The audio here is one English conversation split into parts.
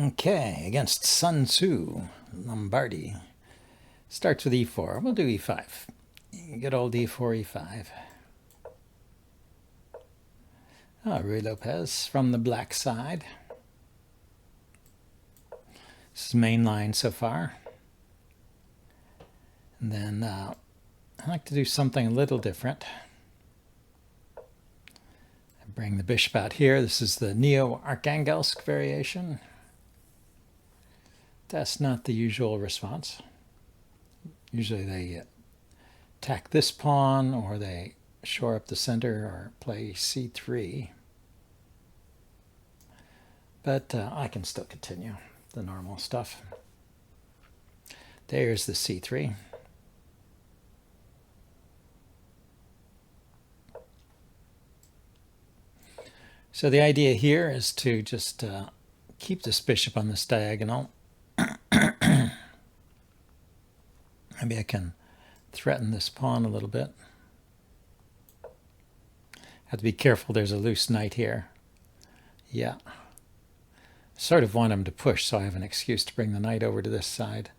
Okay, against Sun Tzu, Lombardi. Starts with e4. We'll do e5. Good old e4, e5. Ruy Lopez from the black side. This is main line so far. And then I like to do something a little different. I bring the bishop out here. This is the Neo-Archangelsk variation. That's not the usual response. Usually they attack this pawn, or they shore up the center, or play c3. But I can still continue the normal stuff. There's the c3. So the idea here is to just keep this bishop on this diagonal. Maybe I can threaten this pawn a little bit. Have to be careful, there's a loose knight here. Yeah. Sort of want him to push, so I have an excuse to bring the knight over to this side.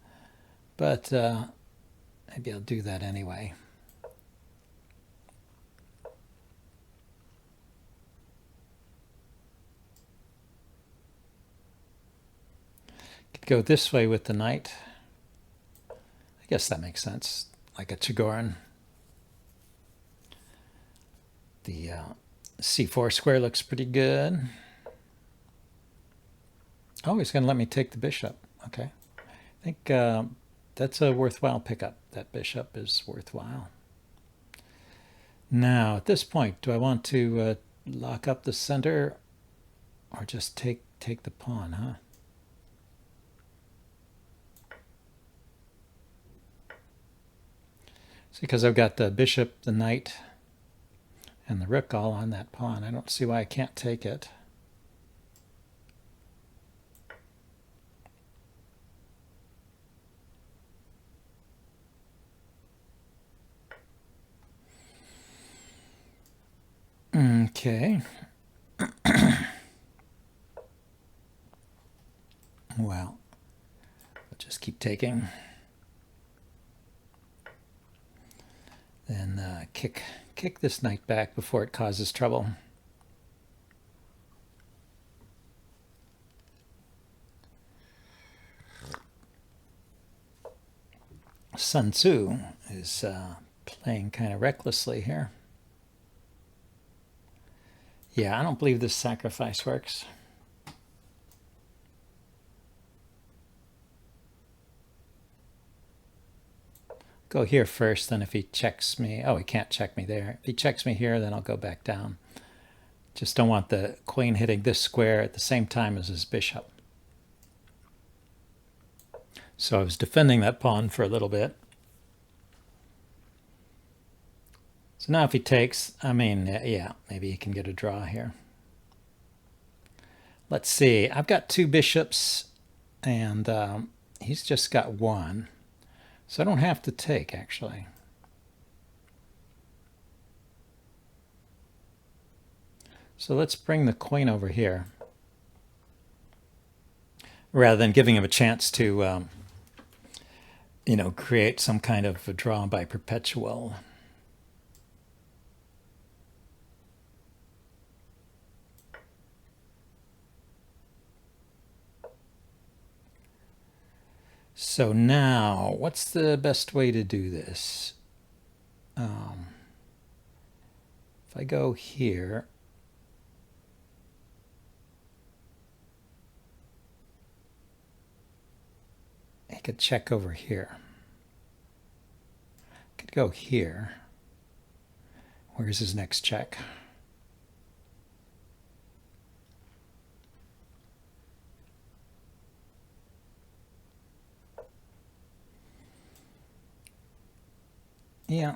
But maybe I'll do that anyway. Could go this way with the knight. I guess that makes sense, like a Chigorin. The c4 square looks pretty good. Oh, he's going to let me take the bishop. Okay. I think that's a worthwhile pickup. That bishop is worthwhile. Now, at this point, do I want to lock up the center or just take the pawn, huh? See, because I've got the bishop, the knight, and the rook all on that pawn. I don't see why I can't take it. Okay. Well, I'll just keep taking. Then kick this knight back before it causes trouble. Sun Tzu is playing kind of recklessly here. Yeah, I don't believe this sacrifice works. Go here first, then if he checks me, oh, he can't check me there. If he checks me here, then I'll go back down. Just don't want the queen hitting this square at the same time as his bishop. So I was defending that pawn for a little bit. So now if he takes, I mean, yeah, maybe he can get a draw here. Let's see. I've got two bishops, and he's just got one. So I don't have to take, actually. So let's bring the queen over here, rather than giving him a chance to, you know, create some kind of a draw by perpetual. So now, what's the best way to do this? If I go here, I could check over here. I could go here. Where's his next check? Yeah,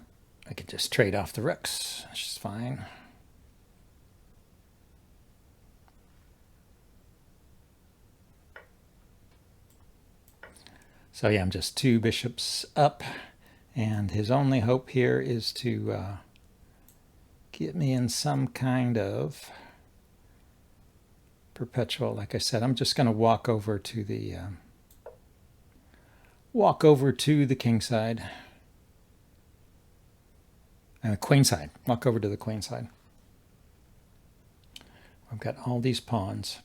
I could just trade off the rooks, which is fine. So yeah, I'm just two bishops up, and his only hope here is to get me in some kind of perpetual. Like I said, I'm just going to walk over to the king side. Queen side. Walk over to the queen side. I've got all these pawns.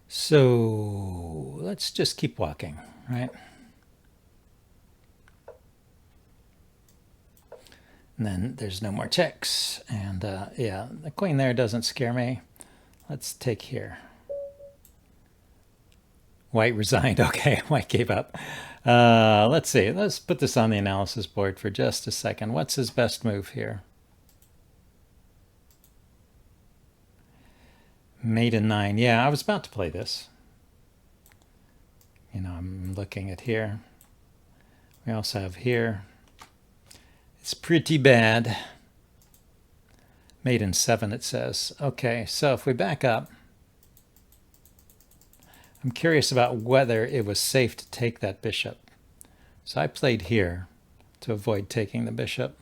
So let's just keep walking, right? And then there's no more checks. And yeah, the queen there doesn't scare me. Let's take here. White resigned. Okay, white gave up. Let's see. Let's put this on the analysis board for just a second. What's his best move here? Mate in 9. Yeah, I was about to play this. You know, I'm looking at here. We also have here. It's pretty bad. Mate in 7, it says. Okay, so if we back up, I'm curious about whether it was safe to take that bishop. So I played here to avoid taking the bishop.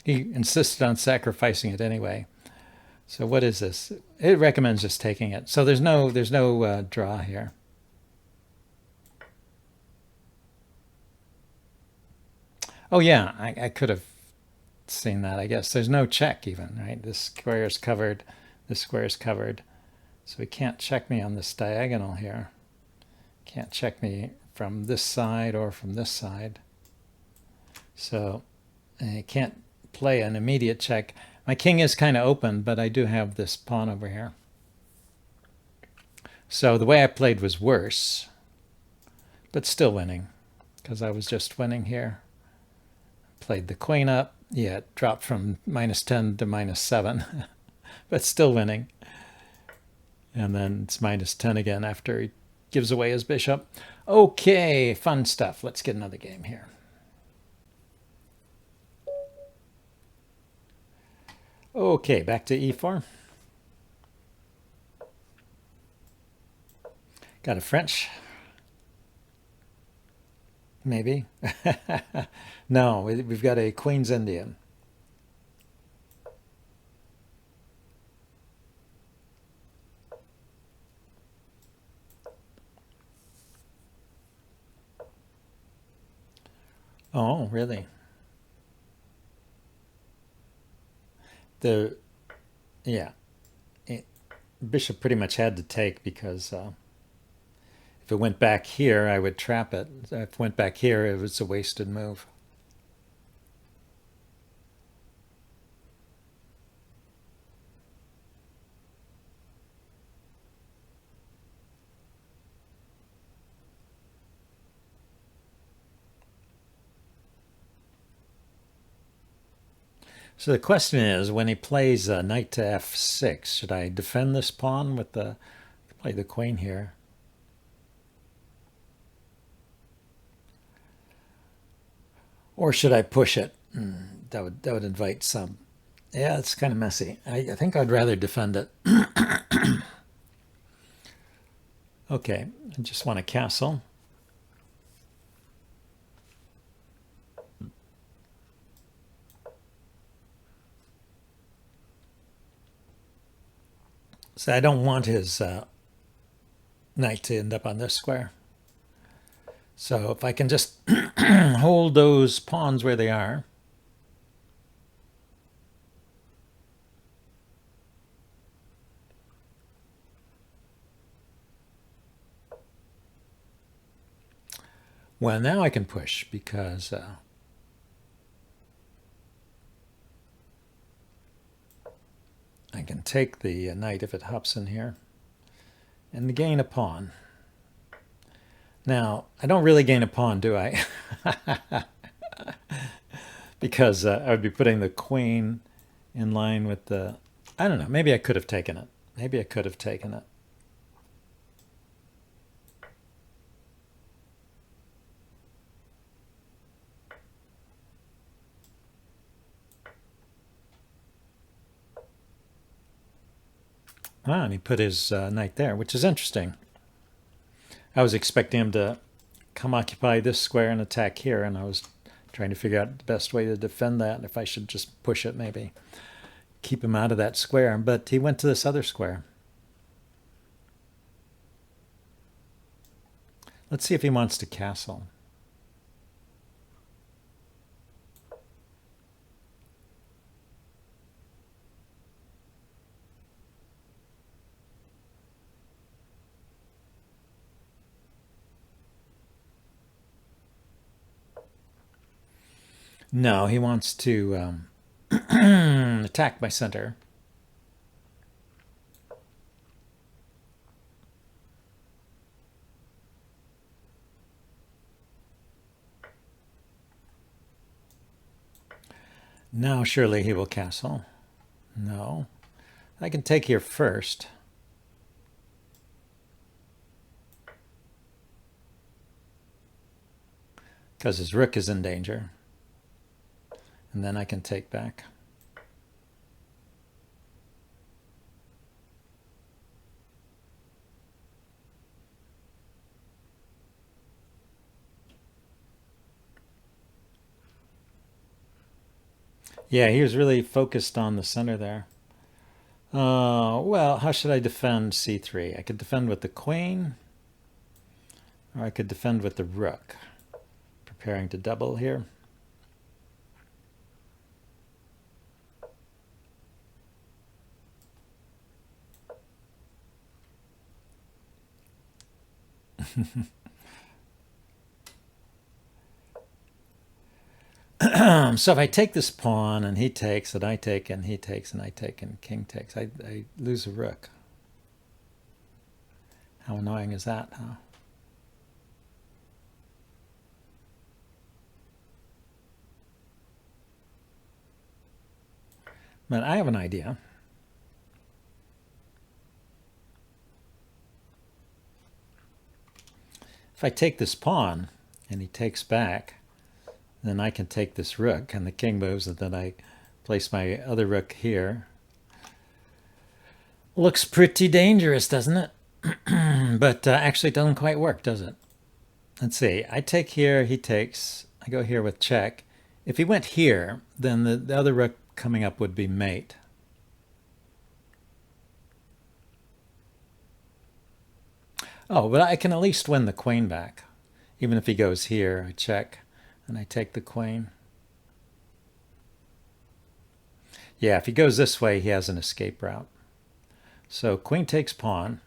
He insisted on sacrificing it anyway. So what is this? It recommends just taking it. So there's no draw here. Oh yeah, I could have seen that, I guess. There's no check even, right? This square is covered. This square is covered. So he can't check me on this diagonal here. Can't check me from this side or from this side. So I can't play an immediate check. My king is kind of open, but I do have this pawn over here. So the way I played was worse, but still winning, because I was just winning here. Played the queen up. Yeah, it dropped from -10 to -7, but still winning. And then it's -10 again after he gives away his bishop. Okay, fun stuff. Let's get another game here. Okay, back to e4. Got a French. Maybe. No, we've got a Queen's Indian. Oh, really? Yeah, bishop pretty much had to take because if it went back here, I would trap it. If it went back here, it was a wasted move. So the question is, when he plays knight to f6, should I defend this pawn with play the queen here? Or should I push it? That would invite some. Yeah, it's kind of messy. I think I'd rather defend it. Okay, I just want a castle. So I don't want his knight to end up on this square. So if I can just hold those pawns where they are. Well, now I can push because I can take the knight if it hops in here and gain a pawn. Now, I don't really gain a pawn, do I? Because I would be putting the queen in line with the... I don't know. Maybe I could have taken it. Maybe I could have taken it. Ah, and he put his knight there, which is interesting. I was expecting him to come occupy this square and attack here, and I was trying to figure out the best way to defend that, if I should just push it maybe. Keep him out of that square, but he went to this other square. Let's see if he wants to castle. No, he wants to attack my center. Now surely he will castle. No. I can take here first. Because his rook is in danger. And then I can take back. Yeah, he was really focused on the center there. Well, how should I defend c3? I could defend with the queen, or I could defend with the rook. Preparing to double here. So if I take this pawn and he takes and I take and he takes and I take and king takes, I lose a rook. How annoying is that, huh? But I have an idea. If I take this pawn and he takes back, then I can take this rook and the king moves, and then I place my other rook here. Looks pretty dangerous, doesn't it? But actually it doesn't quite work, does it? Let's see. I take here, he takes. I go here with check. If he went here, then the other rook coming up would be mate. Oh, but I can at least win the queen back. Even if he goes here, I check, and I take the queen. Yeah, if he goes this way, he has an escape route. So queen takes pawn.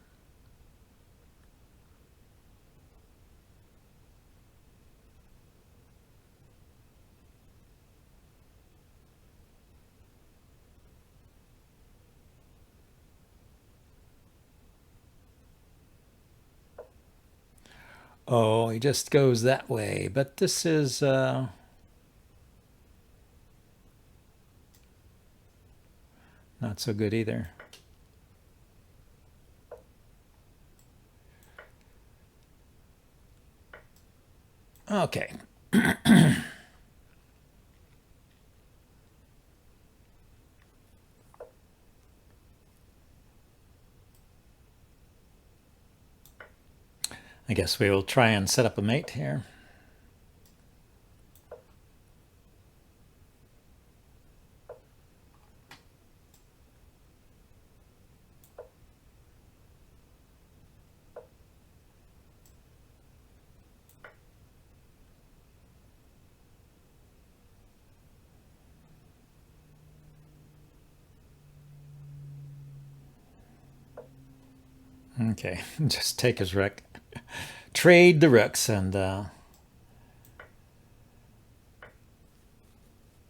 Oh, he just goes that way. But this is... not so good either. Okay. I guess we will try and set up a mate here. Okay, just take his rook. Trade the rooks, and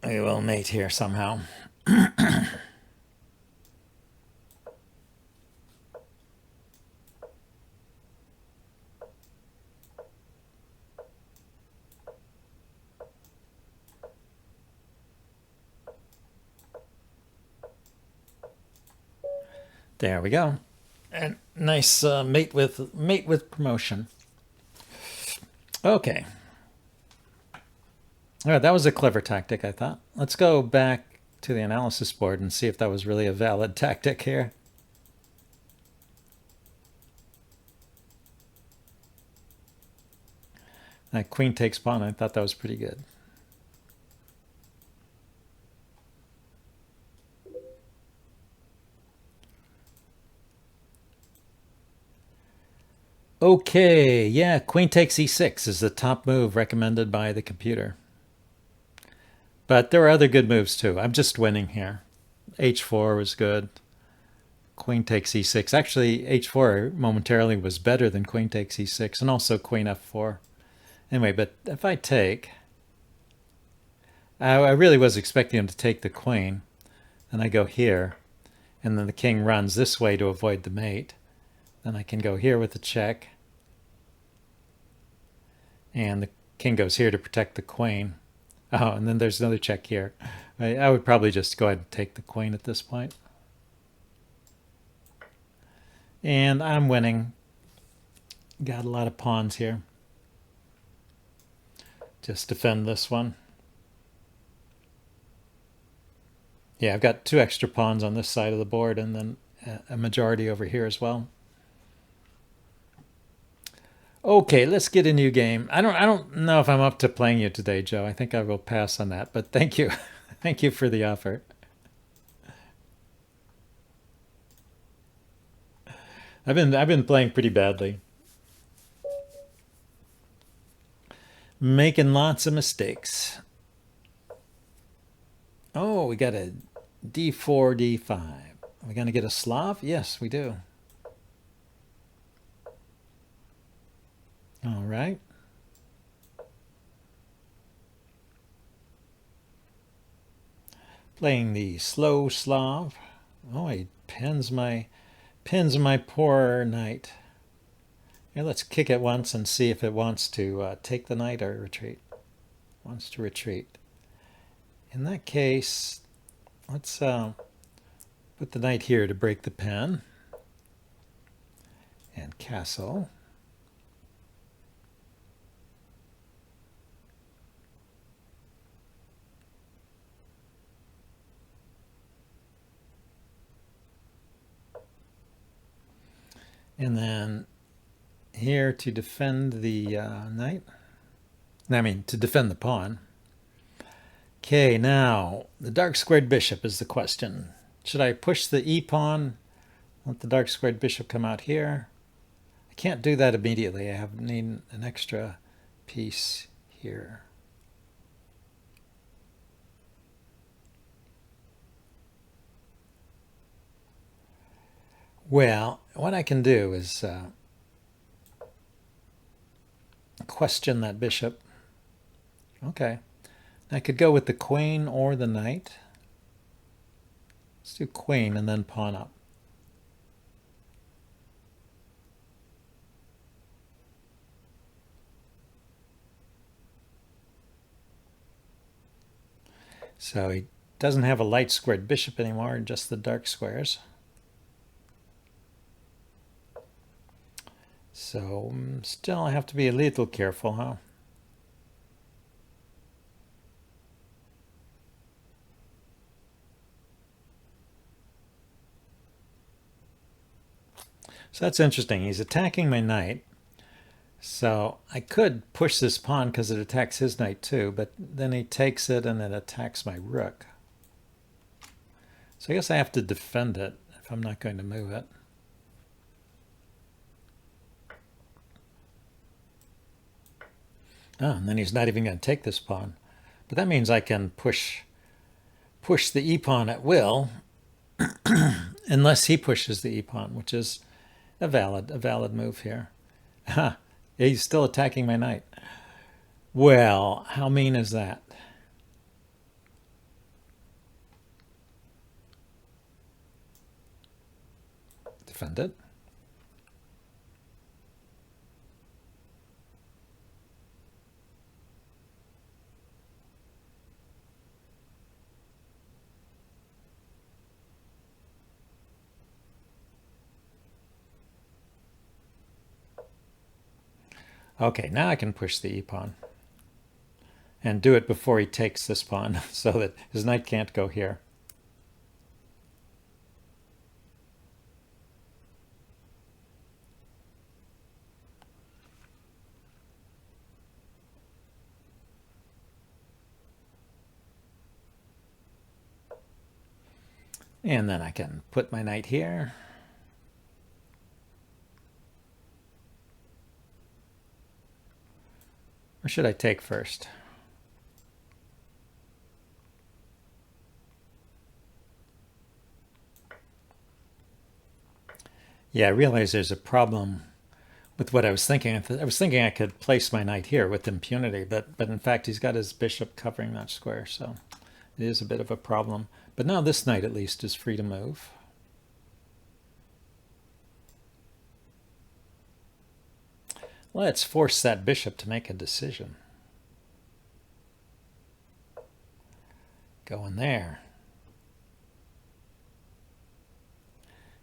we will mate here somehow. There we go. And nice mate with promotion. Okay. All right, that was a clever tactic, I thought. Let's go back to the analysis board and see if that was really a valid tactic here. That queen takes pawn, I thought that was pretty good. Okay, yeah, queen takes e6 is the top move recommended by the computer. But there are other good moves too. I'm just winning here. h4 was good. Queen takes e6. Actually, h4 momentarily was better than queen takes e6, and also queen f4. Anyway, but if I take, I really was expecting him to take the queen, and I go here, and then the king runs this way to avoid the mate. Then I can go here with the check, and the king goes here to protect the queen. Oh, and then there's another check here. I would probably just go ahead and take the queen at this point. And I'm winning. Got a lot of pawns here. Just defend this one. Yeah, I've got 2 extra pawns on this side of the board and then a majority over here as well. Okay, let's get a new game. I don't know if I'm up to playing you today, Joe. I think I will pass on that, but thank you. Thank you for the offer. I've been playing pretty badly. Making lots of mistakes. Oh, we got a d4, d5. Are we going to get a Slav? Yes, we do. All right. Playing the slow Slav. Oh, he pins my poor knight. Yeah, let's kick it once and see if it wants to take the knight or retreat. Wants to retreat. In that case, let's put the knight here to break the pin. And castle. And then here to defend the knight. I mean, to defend the pawn. Okay, now the dark squared bishop is the question. Should I push the e-pawn? Let the dark squared bishop come out here. I can't do that immediately. I need an extra piece here. Well, what I can do is question that bishop. Okay. I could go with the queen or the knight. Let's do queen and then pawn up. So he doesn't have a light squared bishop anymore, just the dark squares. So still I have to be a little careful, huh? So that's interesting. He's attacking my knight. So I could push this pawn because it attacks his knight too, but then he takes it and it attacks my rook. So I guess I have to defend it if I'm not going to move it. Oh, and then he's not even going to take this pawn. But that means I can push the e-pawn at will, unless he pushes the e-pawn, which is a valid move here. Ha! He's still attacking my knight. Well, how mean is that? Defend it. Okay, now I can push the e-pawn and do it before he takes this pawn so that his knight can't go here. And then I can put my knight here. Or should I take first? Yeah, I realize there's a problem with what I was thinking. I was thinking I could place my knight here with impunity, but in fact he's got his bishop covering that square, so it is a bit of a problem. But now this knight at least is free to move. Let's force that bishop to make a decision. Go in there.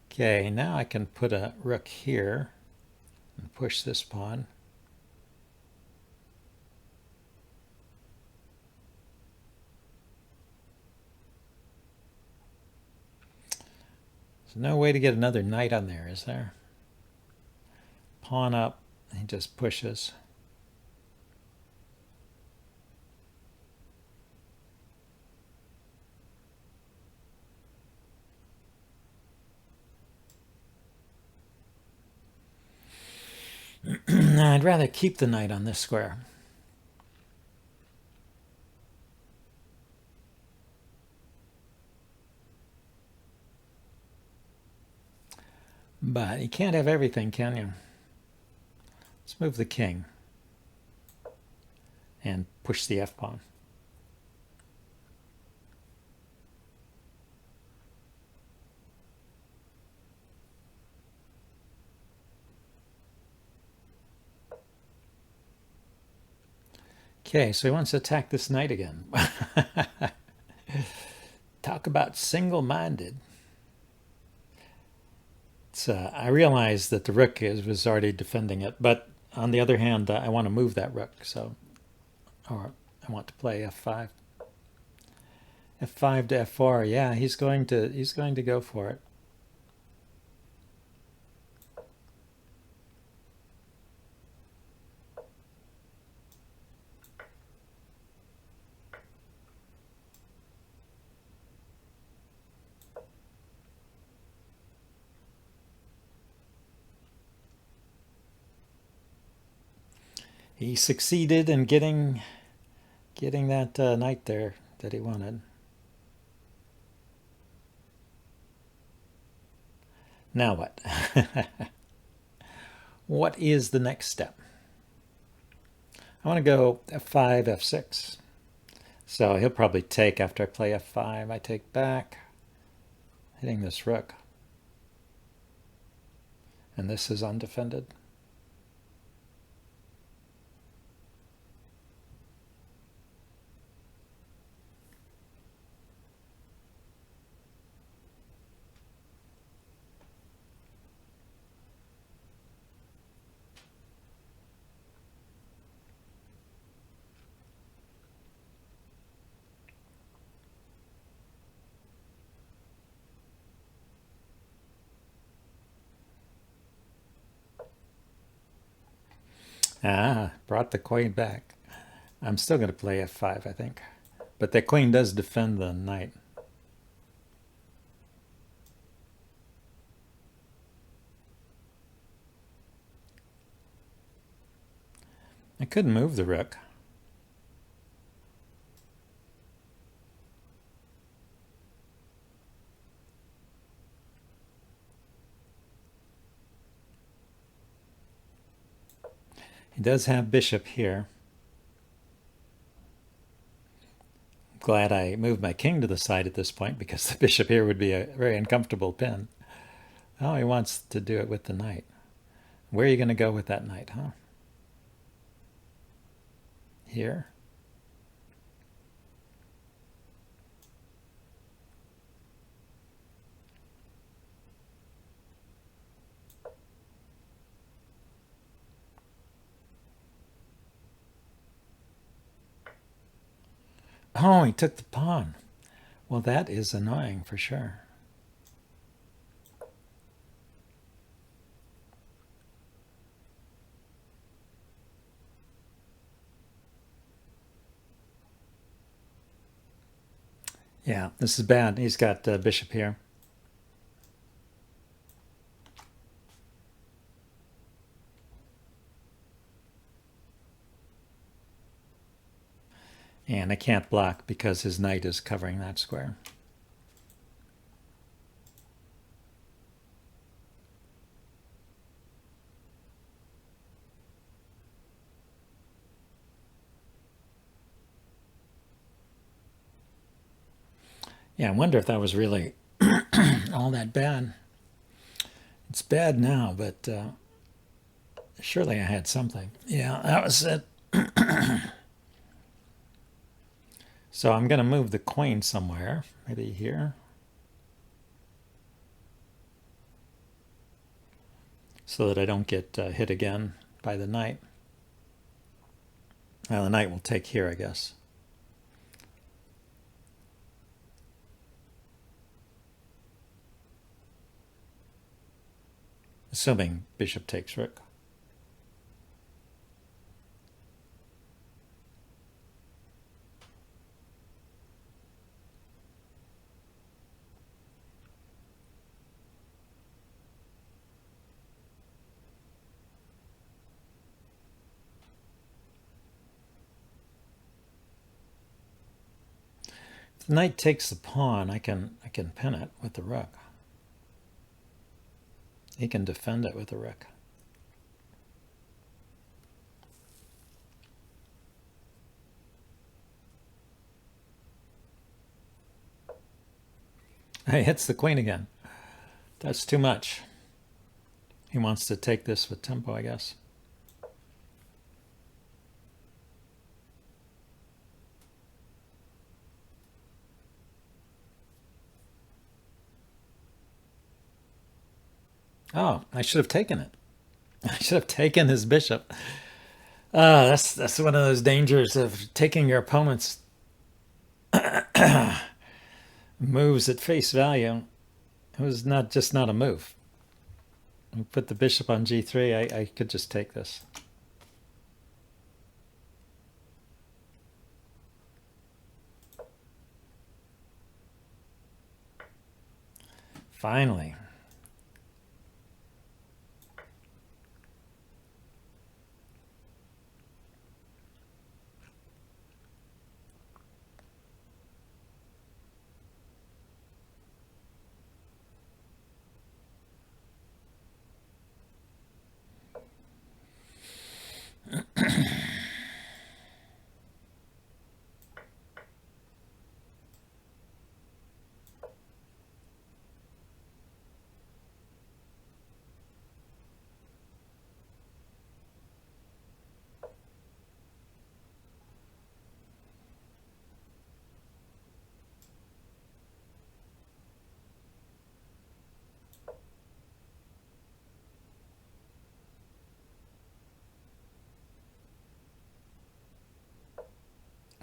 Okay, now I can put a rook here and push this pawn. There's no way to get another knight on there, is there? Pawn up, he just pushes. I'd rather keep the knight on this square. But you can't have everything, can you? Let's move the king and push the f-pawn. Okay, so he wants to attack this knight again. Talk about single-minded. I realize that the rook was already defending it, but on the other hand, I want to move that rook, or I want to play f5. f5 to f4. Yeah, he's going to go for it. He succeeded in getting that knight there that he wanted. Now what? What is the next step? I want to go f5, f6. So he'll probably take after I play f5. I take back, hitting this rook. And this is undefended. Brought the queen back. I'm still going to play f5, I think. But the queen does defend the knight. I could move the rook. He does have bishop here. I'm glad I moved my king to the side at this point because the bishop here would be a very uncomfortable pin. Oh, he wants to do it with the knight. Where are you going to go with that knight, huh? Here? Oh, he took the pawn. Well, that is annoying for sure. Yeah, this is bad. He's got bishop here. And I can't block because his knight is covering that square. Yeah, I wonder if that was really all that bad. It's bad now, but surely I had something. Yeah, that was it. So I'm going to move the queen somewhere, maybe here, so that I don't get hit again by the knight. Well, the knight will take here, I guess. Assuming bishop takes rook. If the knight takes the pawn, I can pin it with the rook. He can defend it with the rook. He hits the queen again. That's too much. He wants to take this with tempo, I guess. Oh, I should have taken it. I should have taken his bishop. That's one of those dangers of taking your opponent's moves at face value. It was not a move. You put the bishop on g3, I could just take this. Finally.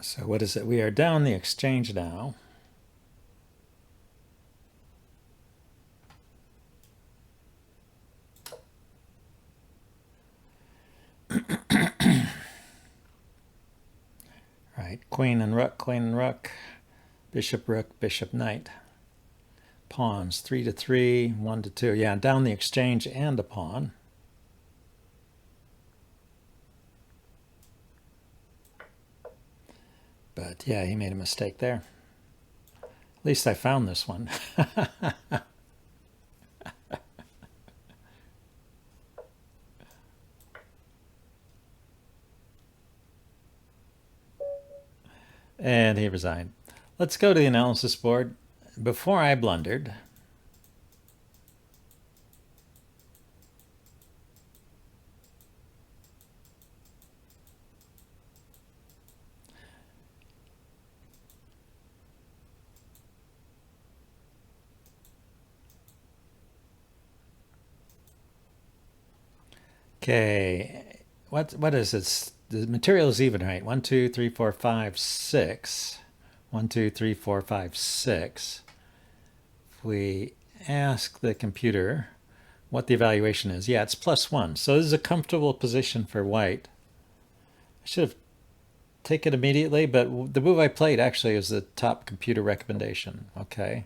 So what is it? We are down the exchange now. Right, queen and rook, bishop, rook, bishop, knight. Pawns, 3 to 3, 1 to 2. Yeah, down the exchange and a pawn. But yeah, he made a mistake there. At least I found this one. And he resigned. Let's go to the analysis board. Before I blundered, okay, what is this? The material is even, right? 1, 2, 3, 4, 5, 6. 1, 2, 3, 4, 5, 6. If we ask the computer what the evaluation is, yeah, it's +1. So this is a comfortable position for white. I should have taken it immediately, but the move I played actually is the top computer recommendation. Okay,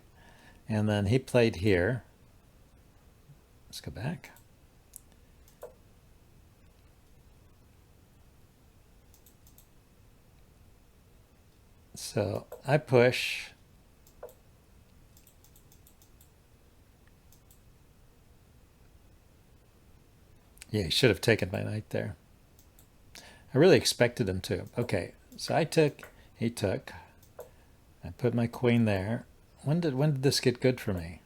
and then he played here. Let's go back. So I push. Yeah, he should have taken my knight there. I really expected him to. Okay, so I took, he took. I put my queen there. When did this get good for me?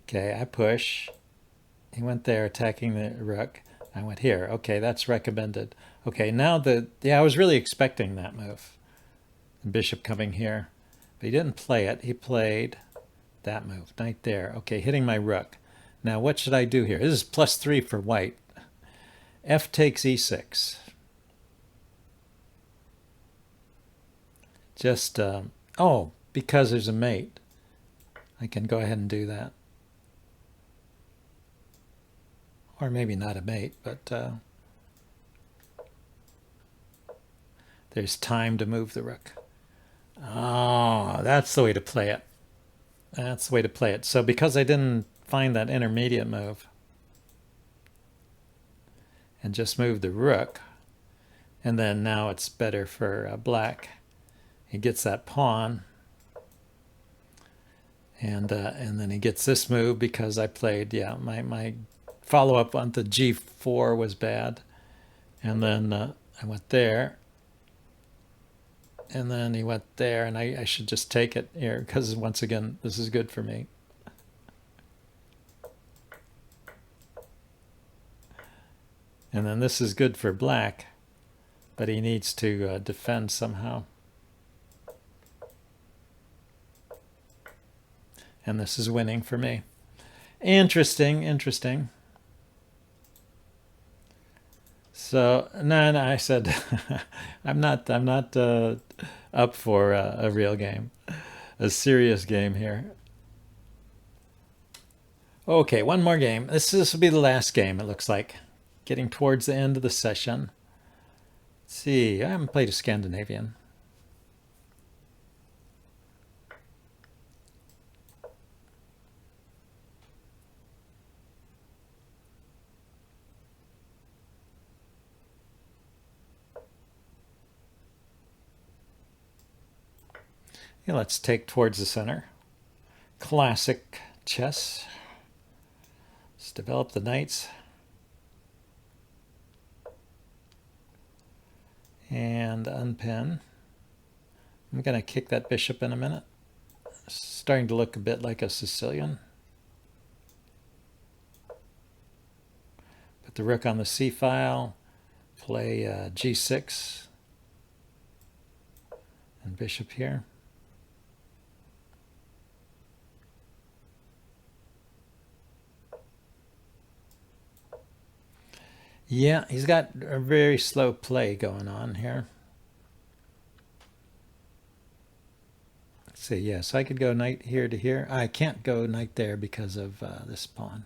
Okay, I push. He went there attacking the rook. I went here. Okay, that's recommended. Okay, now yeah, I was really expecting that move. The bishop coming here. But he didn't play it. He played that move. Knight there. Okay, hitting my rook. Now what should I do here? This is +3 for white. F takes e6. Just, oh, because there's a mate. I can go ahead and do that. Or maybe not a mate, but there's time to move the rook. Oh, that's the way to play it. That's the way to play it. So because I didn't find that intermediate move and just move the rook, and then now it's better for black. He gets that pawn, and then he gets this move because I played, yeah, my follow-up on the g4 was bad, and then I went there, and then he went there, and I should just take it here because once again this is good for me. And then this is good for black, but he needs to defend somehow. And this is winning for me. Interesting, interesting. So no, I said I'm not up for a real game, a serious game here. Okay, one more game. This will be the last game. It looks like getting towards the end of the session. Let's see. I haven't played a Scandinavian. Yeah, let's take towards the center. Classic chess. Let's develop the knights. And unpin. I'm going to kick that bishop in a minute. Starting to look a bit like a Sicilian. Put the rook on the c file. Play g6. And bishop here. Yeah, he's got a very slow play going on here. Let's see, yeah, so I could go knight here to here. I can't go knight there because of this pawn.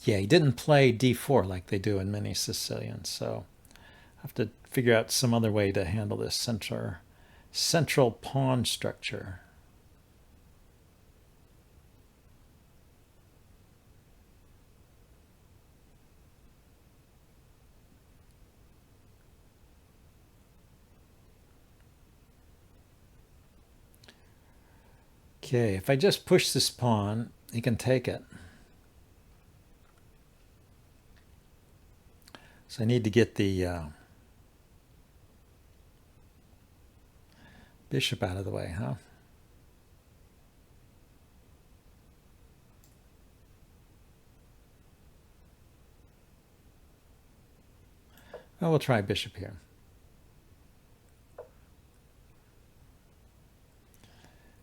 Yeah, he didn't play d4 like they do in many Sicilians, so I have to figure out some other way to handle this central pawn structure. Okay, if I just push this pawn, he can take it. So I need to get the bishop out of the way, huh? Well, we'll try bishop here.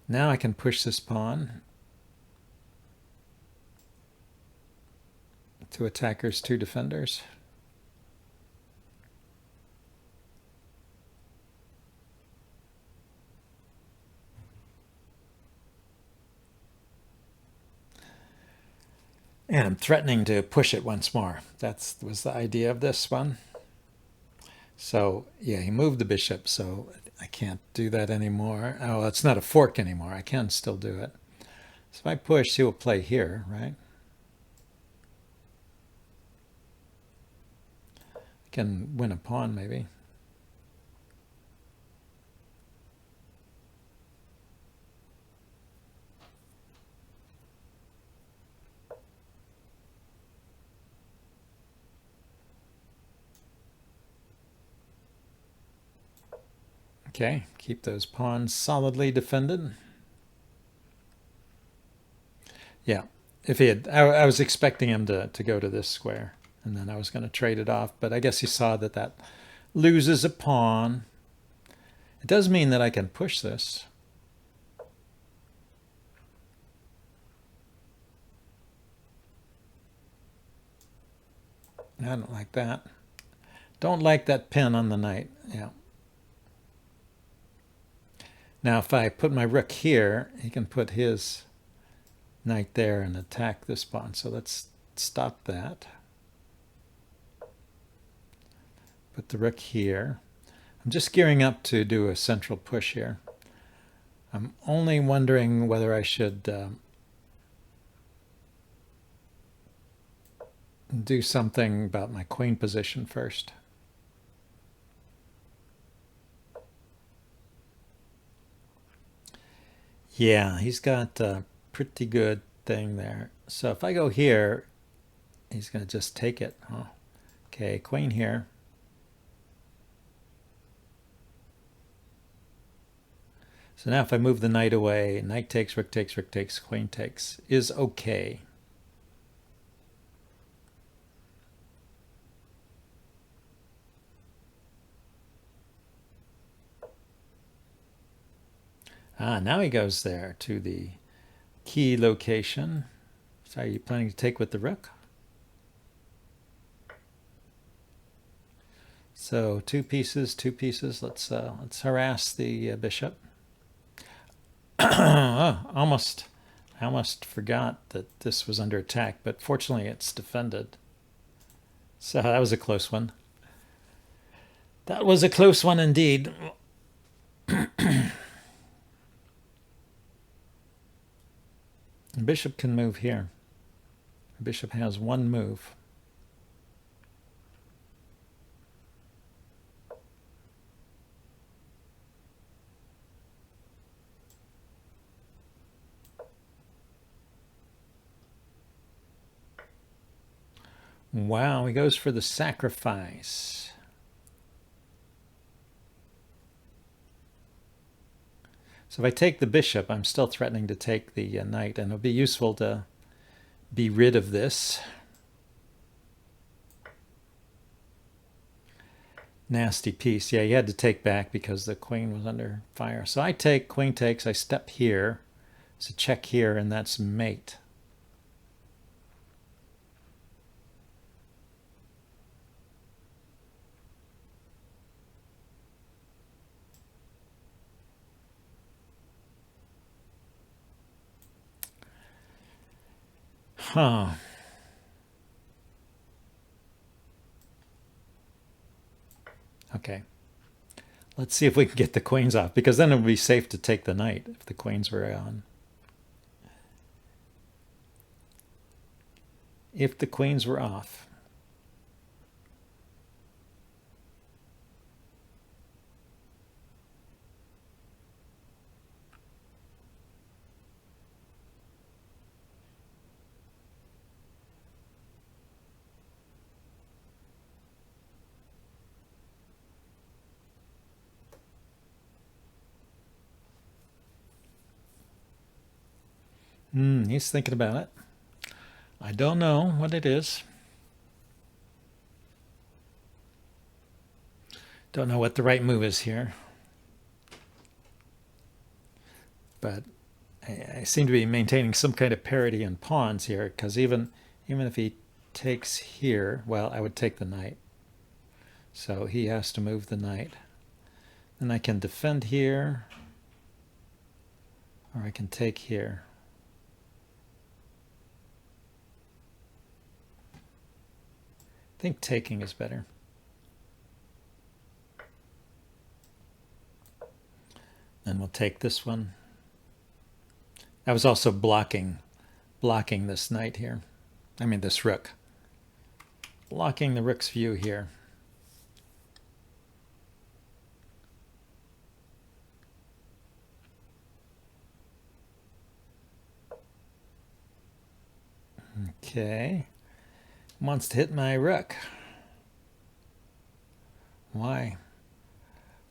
Now I can push this pawn to attackers, two defenders. And I'm threatening to push it once more. That was the idea of this one. So yeah, he moved the bishop, so I can't do that anymore. Oh, it's not a fork anymore. I can still do it. So if I push, he will play here, right? I can win a pawn, maybe. Okay, keep those pawns solidly defended. Yeah, if he had, I was expecting him to go to this square, and then I was going to trade it off, but I guess he saw that that loses a pawn. It does mean that I can push this. I don't like that. Don't like that pin on the knight. Yeah. Now if I put my rook here, he can put his knight there and attack this pawn. So let's stop that. Put the rook here. I'm just gearing up to do a central push here. I'm only wondering whether I should do something about my queen position first. Yeah, he's got a pretty good thing there. So if I go here, he's going to just take it. Oh, okay, queen here. So now if I move the knight away, knight takes, rook takes, queen takes is okay. Ah, now he goes there to the key location. So are you planning to take with the rook? So two pieces. Let's harass the bishop. Oh, I almost forgot that this was under attack, but fortunately it's defended. So that was a close one. That was a close one indeed. The bishop can move here. The bishop has one move. Wow, he goes for the sacrifice. So if I take the bishop, I'm still threatening to take the knight, and it'll be useful to be rid of this nasty piece. Yeah, he had to take back because the queen was under fire. So I take, queen takes, I step here. So check here, and that's mate. Huh. Okay. Let's see if we can get the queens off, because then it would be safe to take the knight if the queens were on. If the queens were off. He's thinking about it. I don't know what it is. Don't know what the right move is here. But I seem to be maintaining some kind of parity in pawns here, because even if he takes here, well, I would take the knight. So he has to move the knight. Then I can defend here, or I can take here. I think taking is better. Then we'll take this one. I was also blocking this knight here. I mean this rook. Blocking the rook's view here. Okay. Wants to hit my rook. Why?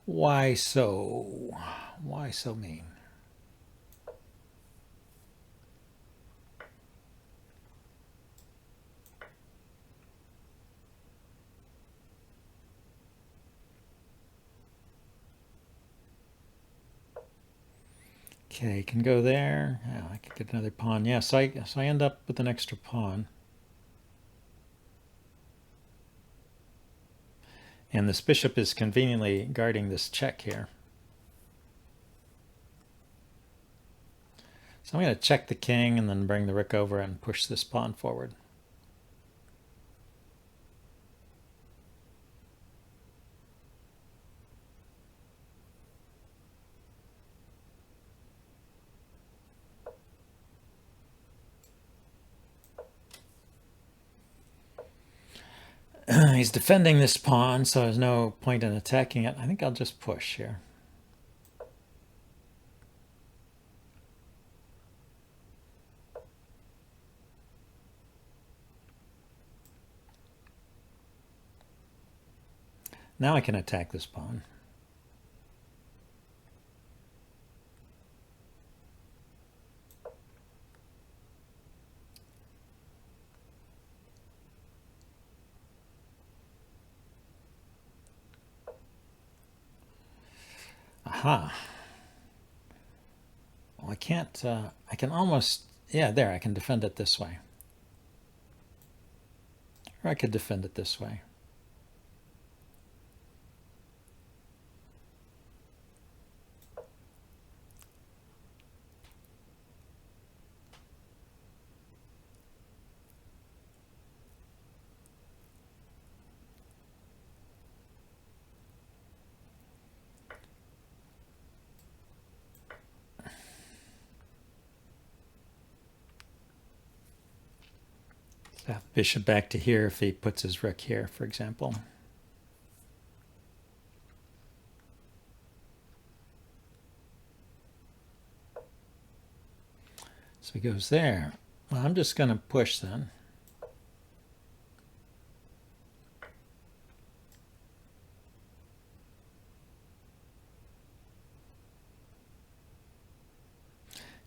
Why so? Why so mean? Okay, can go there. Yeah, I could get another pawn. Yeah, so I end up with an extra pawn. And this bishop is conveniently guarding this check here. So I'm going to check the king and then bring the rook over and push this pawn forward. He's defending this pawn, so there's no point in attacking it. I think I'll just push here. Now I can attack this pawn. Aha. Well, I can't, I can almost, yeah, there, I can defend it this way. Or I could defend it this way. So bishop back to here if he puts his rook here, for example. So he goes there. Well, I'm just going to push then.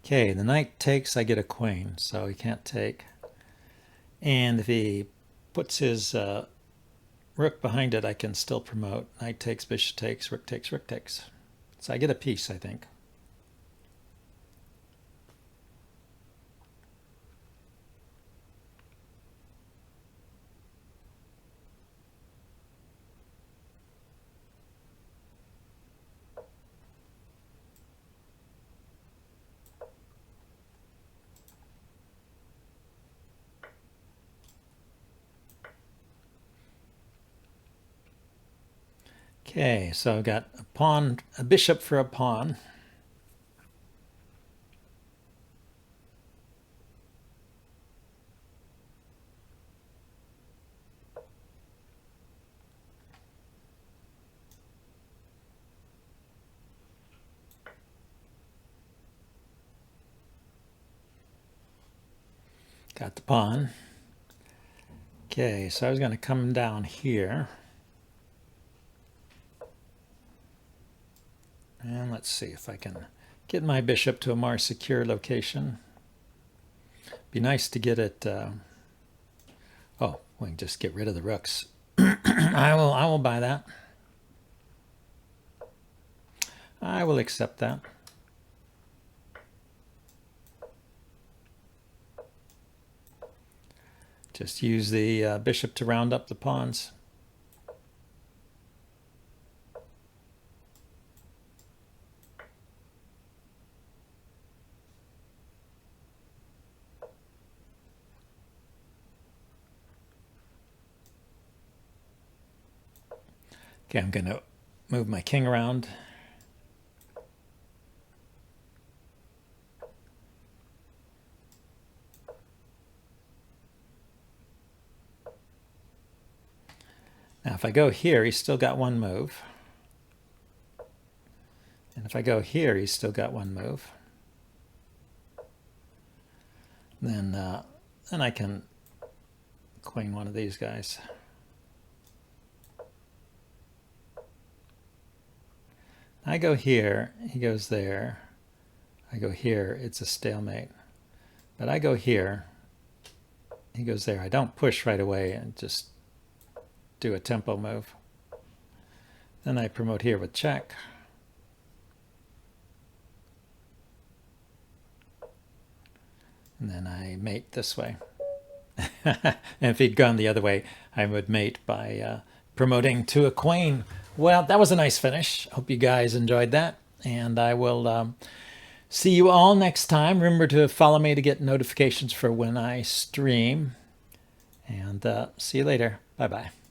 Okay, the knight takes, I get a queen, so he can't take. And if he puts his rook behind it, I can still promote. Knight takes, bishop takes, rook takes, rook takes. So I get a piece, I think. Okay, so I've got a pawn, a bishop for a pawn. Got the pawn. Okay, so I was going to come down here. And let's see if I can get my bishop to a more secure location. Be nice to get it. Oh, we can just get rid of the rooks. I will buy that. I will accept that. Just use the bishop to round up the pawns. Okay, I'm going to move my king around. Now, if I go here, he's still got one move. And if I go here, he's still got one move. Then I can queen one of these guys. I go here, he goes there. I go here, it's a stalemate. But I go here, he goes there. I don't push right away and just do a tempo move. Then I promote here with check. And then I mate this way. And if he'd gone the other way, I would mate by promoting to a queen. Well, that was a nice finish. Hope you guys enjoyed that. And I will see you all next time. Remember to follow me to get notifications for when I stream. And see you later. Bye-bye.